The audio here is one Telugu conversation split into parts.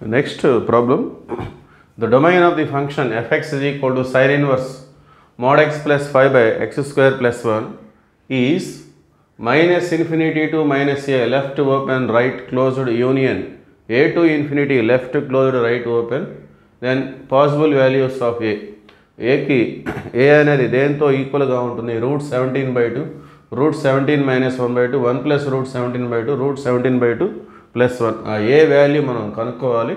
Next problem, the domain of the function fx is equal to sin inverse mod x plus 5 by x square plus 1 is minus infinity to minus a left open right closed union a to infinity left closed right open, then possible values of aకి a అనేది దేంతో ఈక్వల్గా ఉంటుంది root 17/2 root 17 minus 1/2 1 plus root 17/2 root 17/2 plus 1 ఆ ఏ వాల్యూ మనం కనుక్కోవాలి.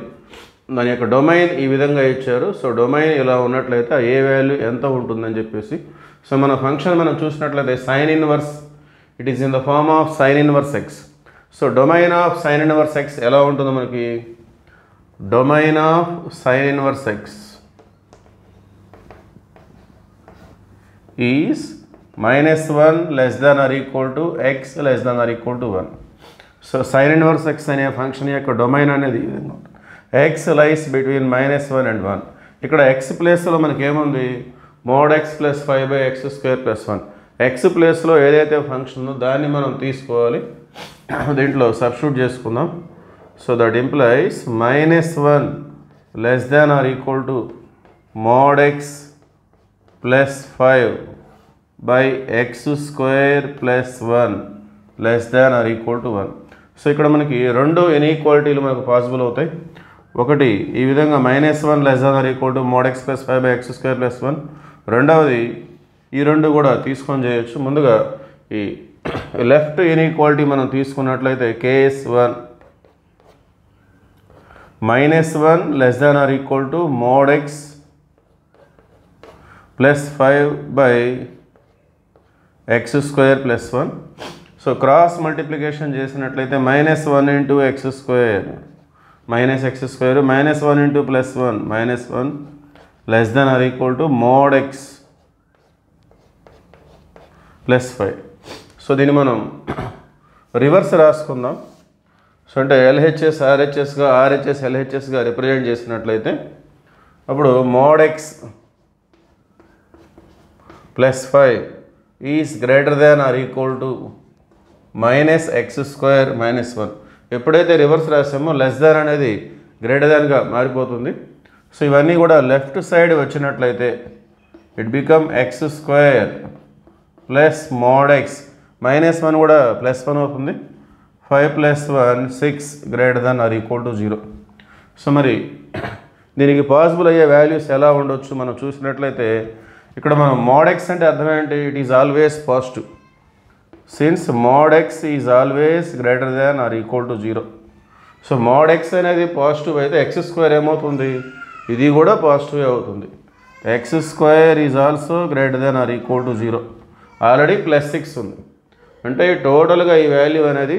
దాని యొక్క డొమైన్ ఈ విధంగా ఇచ్చారు. సో డొమైన్ ఇలా ఉన్నట్లయితే ఆ ఏ వాల్యూ ఎంత ఉంటుందని చెప్పేసి, సో మన ఫంక్షన్ మనం చూసినట్లయితే sine inverse, it is in the form of sine inverse x. So domain of sine inverse x ఎలా ఉంటుందో మనకి, domain of sine inverse x is -1 less than or equal to x less than or equal to 1. So sine inverse x అనే ఫంక్షన్ యొక్క డొమైన్ అనేది ఎక్స్ లైస్ బిట్వీన్ -1 and 1. ఇక్కడ ఎక్స్ ప్లేస్లో మనకి ఏముంది, mod x plus 5 by x square plus 1. X ప్లేస్లో ఏదైతే ఫంక్షన్ ఉందో దాన్ని మనం తీసుకోవాలి, దీంట్లో సబ్స్టిట్యూట్ చేసుకుందాం. So that implies -1 less than or equal to mode x plus 5 by x square plus 1 less than or equal to 1. So ఇక్కడ మనకి రెండు ఇన్ఈక్వాలిటీలు మనకు పాసిబుల్ అవుతాయి. ఒకటి ఈ విధంగా -1 less than or equal to mod x plus 5 by x square plus 1. రెండవది ఈ రెండు కూడా తీసుకొని చేయొచ్చు. ముందుగా ఈ లెఫ్ట్ ఇన్ఈక్వాలిటీ మనం తీసుకున్నట్లయితే case 1 -1 less than or equal to mod x plus 5 by x square plus 1. So cross multiplication చేసినట్లయితే -1 into x square minus x square -1 into plus 1 -1 less than or equal to mod x plus 5. So దీన్ని మనం రివర్స్ రాసుకుందాం. సో అంటే ఎల్హెచ్ఎస్ ఆర్హెచ్ఎస్గా ఆర్హెచ్ఎస్ ఎల్హెచ్ఎస్గా రిప్రజెంట్ చేసినట్లయితే అప్పుడు mod x plus 5 is greater than or equal to minus x square minus 1. ఎప్పుడైతే రివర్స్ రాసామో లెస్ దాన్ అనేది గ్రేటర్ దాన్గా మారిపోతుంది. సో ఇవన్నీ కూడా లెఫ్ట్ సైడ్ వచ్చినట్లయితే it become x square plus mode x -1 కూడా +1 అవుతుంది. 5 + 1 6 greater than or equal to 0. So మరి దీనికి పాసిబుల్ అయ్యే వాల్యూస్ ఎలా ఉండొచ్చు మనం చూసినట్లయితే, ఇక్కడ మనం mod x అంటే అర్థం ఏంటి, it is always positive. Since mod x is always greater than or equal to 0. So mod x అనేది పాజిటివ్ అయితే x స్క్వేర్ ఏమవుతుంది, ఇది కూడా పాజిటివ్ అవుతుంది. x square is also greater than or equal to 0. Already +6 ఉంది అంటే టోటల్గా ఈ వాల్యూ అనేది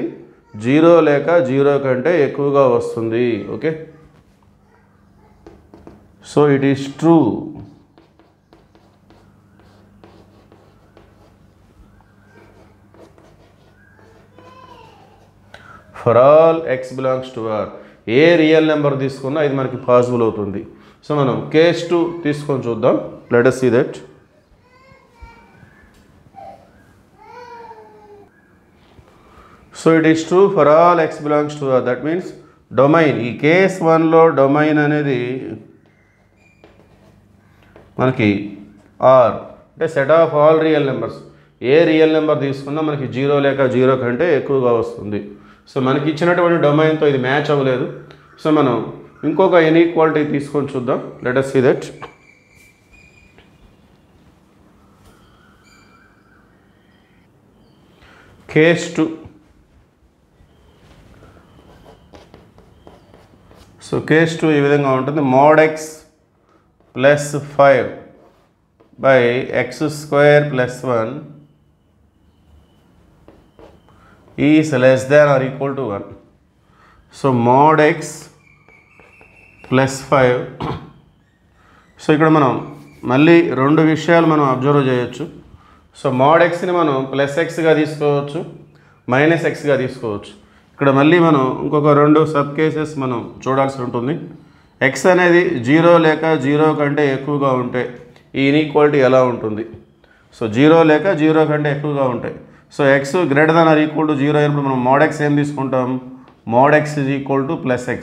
0 లేక 0 కంటే ఎక్కువగా వస్తుంది. Okay, so it is true for all x belongs to R. A real number తీసుకున్నా ఇది మనకి పాసిబుల్ అవుతుంది. సో మనం కేస్ 2 తీసుకొని చూద్దాం. Let us see that. So it is true for all x belongs to R. That means domain, ఈ కేస్ 1లో డొమైన్ అనేది మనకి R అంటే set of all real numbers. A real number తీసుకున్నా మనకి 0 లేక 0 కంటే ఎక్కువగా వస్తుంది. సో మనకి ఇచ్చినటువంటి డొమైన్తో ఇది మ్యాచ్ అవ్వలేదు. సో మనం ఇంకొక ఇన్ఈక్వాలిటీ తీసుకొని చూద్దాం. Let us see that. Case 2. So case 2 ఈ విధంగా ఉంటుంది. mod x plus 5 by x square plus 1 is less than or equal to 1. So mod x plus 5. So ఇక్కడ మనం మళ్ళీ రెండు విషయాలు మనం అబ్జర్వ్ చేయొచ్చు. సో mod xని మనం +xగా తీసుకోవచ్చు, -xగా తీసుకోవచ్చు. ఇక్కడ మళ్ళీ మనం ఇంకొక రెండు సబ్ కేసెస్ మనం చూడాల్సి ఉంటుంది. x అనేది 0 లేక 0 కంటే ఎక్కువగా ఉంటే ఈ ఇన్ఈక్వాలిటీ ఎలా ఉంటుంది. సో 0 లేక 0 కంటే ఎక్కువగా ఉంటాయి. So x greater than or equal to 0 అయినప్పుడు మనం mod x ఏం తీసుకుంటాం, mod x is equal to +x.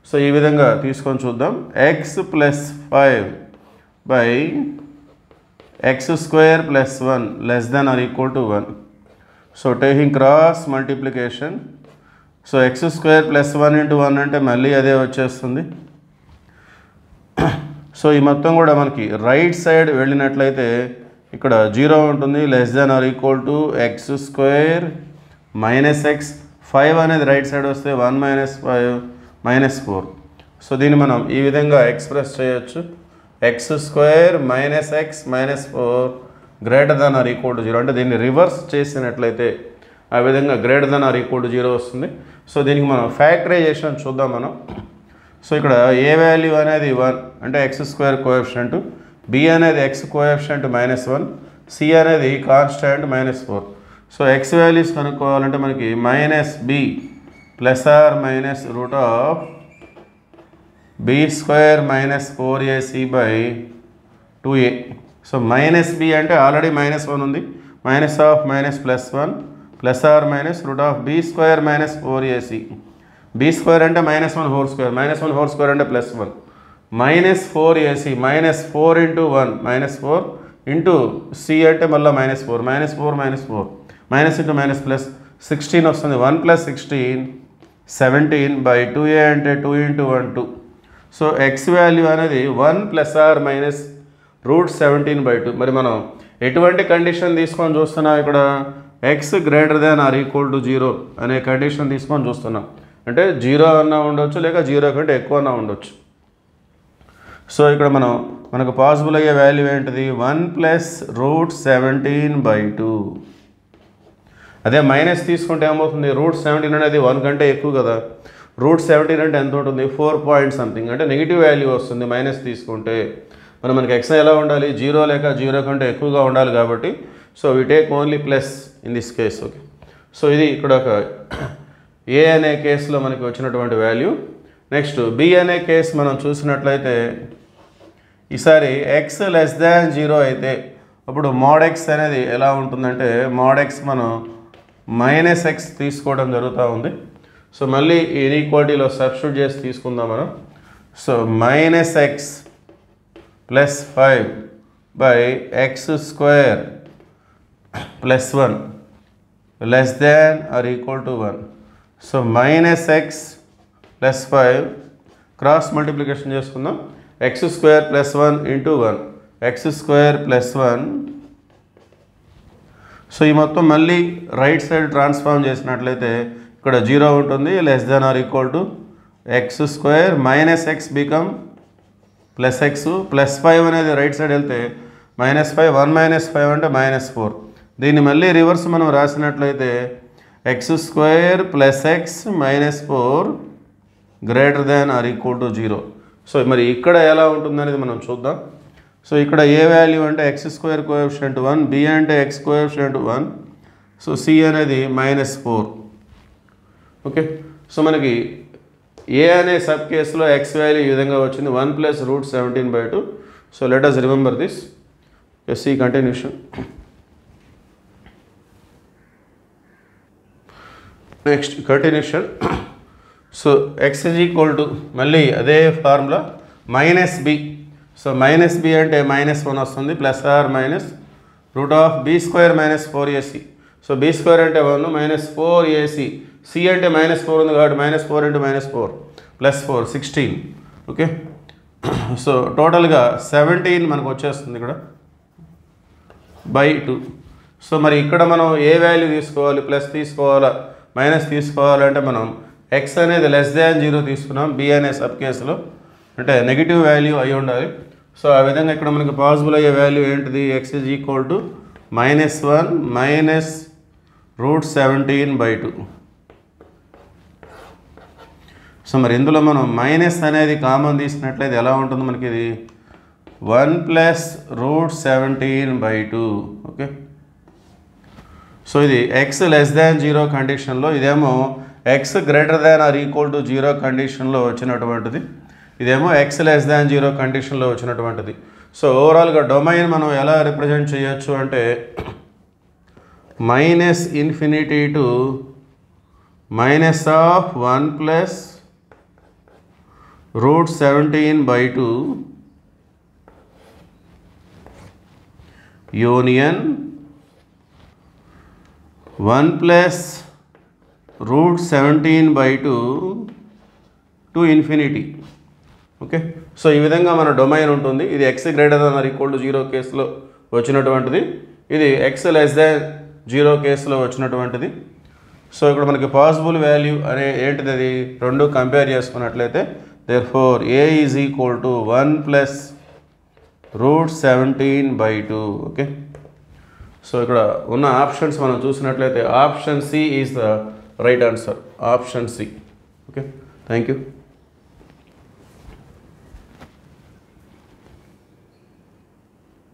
So ఈ విధంగా తీసుకొని చూద్దాం. X plus 5 by x square plus 1 less than or equal to 1. So taking cross multiplication. So X square plus 1 into 1 అంటే మళ్ళీ అదే వచ్చేస్తుంది. సో ఈ మొత్తం కూడా మనకి రైట్ సైడ్ వెళ్ళినట్లయితే ఇక్కడ 0 ఉంటుంది, less than or equal to X square minus X. 5 అనేది రైట్ సైడ్ వస్తే 1 మైనస్ 5 మైనస్ 4. సో దీన్ని మనం ఈ విధంగా ఎక్స్ప్రెస్ చేయొచ్చు. X square minus X minus 4 greater than or equal to 0. అంటే దీన్ని రివర్స్ చేసినట్లయితే ఆ విధంగా greater than or equal to 0 వస్తుంది. సో దీనికి మనం ఫ్యాక్టరైజేషన్ చూద్దాం మనం. సో ఇక్కడ ఏ వాల్యూ అనేది 1 అంటే ఎక్స్ స్క్వేర్ కోఎఫిషియంట్, బి అనేది ఎక్స్ కోఎఫిషియంట్ -1, సి అనేది కాన్స్టాంట్ -4. సో ఎక్స్ వాల్యూస్ కనుక్కోవాలంటే మనకి -b plus or minus root of b square -4ac by 2a. So -b అంటే ఆల్రెడీ -1 ఉంది, minus of minus +1 plus or minus root of b square -4ac. b square అంటే -1 హోల్ స్క్వేర్, -1 హోల్ స్క్వేర్ అంటే +1 -4ac -4 ఇంటూ 1 -4 ఇంటూ c అంటే మళ్ళీ -4 -4 మైనస్ ఇంటూ మైనస్ ప్లస్ 16 వస్తుంది. 1 + 16 17 బై 2a అంటే 2 ఇంటూ 1 2. సో ఎక్స్ వాల్యూ అనేది 1 plus or minus root 17 by 2. మరి మనం ఎటువంటి కండిషన్ తీసుకొని చూస్తున్నాం ఇక్కడ? X greater than or equal to 0 అనే కండిషన్ తీసుకొని చూస్తున్నాం. అంటే 0 అన్నా ఉండొచ్చు, లేక 0 కంటే ఎక్కువ అన్నా ఉండొచ్చు. సో ఇక్కడ మనకు పాసిబుల్ అయ్యే వాల్యూ ఏంటిది? 1 ప్లస్ రూట్ 17 బై 2. అదే మైనస్ తీసుకుంటే ఏమవుతుంది? రూట్ 17 అనేది 1 కంటే ఎక్కువ కదా. రూట్ 17 అంటే ఎంత ఉంటుంది? 4 పాయింట్ సంథింగ్, అంటే నెగిటివ్ వాల్యూ వస్తుంది మైనస్ తీసుకుంటే. మనకి ఎక్స్ ఎలా ఉండాలి? 0 లేక 0 కంటే ఎక్కువగా ఉండాలి కాబట్టి so we take only plus in this case. Okay, so ఇది ఇక్కడ ఒక ఏ అనే కేసులో మనకి వచ్చినటువంటి వాల్యూ. నెక్స్ట్ బి అనే కేసు మనం చూసినట్లయితే ఈసారి ఎక్స్ లెస్ దాన్ 0 అయితే అప్పుడు మోడ్ ఎక్స్ అనేది ఎలా ఉంటుందంటే మోడ్ ఎక్స్ మనం -x తీసుకోవడం జరుగుతూ ఉంది. సో మళ్ళీ ఈ ఇన్ఈక్వాలిటీలో సబ్స్టిట్యూట్ చేసి తీసుకుందాం మనం. So -x plus 5 by x square plus 1 less than or equal to 1. So -x plus 5 cross multiplication చేసుకుందాం. X square plus 1 into 1 x square plus 1. So ఈ మొత్తం మళ్ళీ రైట్ సైడ్ ట్రాన్స్ఫార్మ్ చేసినట్లయితే ఇక్కడ 0 ఉంటుంది, less than or equal to X square -x become plus X plus 5 అనేది రైట్ సైడ్ వెళ్తే -5 1 - 5 అంటే -4. దీన్ని మళ్ళీ రివర్స్ మనం రాసినట్లయితే x square plus x -4 greater than or equal to 0. So మరి ఇక్కడ ఎలా ఉంటుందనేది మనం చూద్దాం. సో ఇక్కడ ఏ వాల్యూ అంటే ఎక్స్ స్క్వేర్ కోఎఫిషియంట్ 1, బి అంటే ఎక్స్ కోఎఫిషియంట్ 1, సో సి అనేది -4. ఓకే, సో మనకి ఏ అనే సబ్ కేసులో ఎక్స్ వాల్యూ ఈ విధంగా వచ్చింది 1 plus root 17 by 2. So let us remember this. C continuation. Next continuation. So x is equal to మళ్ళీ అదే ఫార్ములా -b. సో -b అంటే -1 వస్తుంది, plus or minus root of b square -4ac. So b square అంటే 1 -4ac, c అంటే -4 ఉంది కాబట్టి -4 ఇంటూ -4 ప్లస్ 4 16. ఓకే, సో టోటల్గా 17 మనకు వచ్చేస్తుంది ఇక్కడ బై 2. సో మరి ఇక్కడ మనం ఏ వాల్యూ తీసుకోవాలి? ప్లస్ తీసుకోవాలా మైనస్ తీసుకోవాలంటే మనం ఎక్స్ అనేది లెస్ దాన్ 0 తీసుకున్నాం బి అనే సబ్ కేసులో, అంటే నెగిటివ్ వాల్యూ అయి ఉండాలి. సో ఆ విధంగా ఇక్కడ మనకి పాసిబుల్ అయ్యే వాల్యూ ఏంటిది? X is equal to -1 minus root 17 by 2. So మరి ఇందులో మనం మైనస్ అనేది కామన్ తీసినట్లయితే ఎలా ఉంటుంది మనకి? ఇది 1 plus root 17 by 2. Okay, so ఇది ఎక్స్ లెస్ దాన్ 0 కండిషన్లో, ఇదేమో X greater than or equal to 0 కండిషన్లో వచ్చినటువంటిది, ఇదేమో ఎక్స్ లెస్ దాన్ 0 కండిషన్లో వచ్చినటువంటిది. సో ఓవరాల్గా డొమైన్ మనం ఎలా రిప్రజెంట్ చేయొచ్చు అంటే -∞ to -1 plus root 17/2 union 1 plus root 17/2 to infinity. Okay, so ఈ విధంగా మన డొమైన్ ఉంటుంది. ఇది x greater than or equal to 0 కేసులో వచ్చినటువంటిది, ఇది x లెస్ దాన్ 0 కేసులో వచ్చినటువంటిది. సో ఇక్కడ మనకి పాసిబుల్ వాల్యూ అనే ఏంటిది, అది రెండు కంపేర్ చేసుకున్నట్లయితే therefore a is equal to 1 plus root 17/2. Okay, so ఇక్కడ ఉన్న ఆప్షన్స్ మనం చూసినట్లయితే option C is the right answer, option C. Okay, thank you.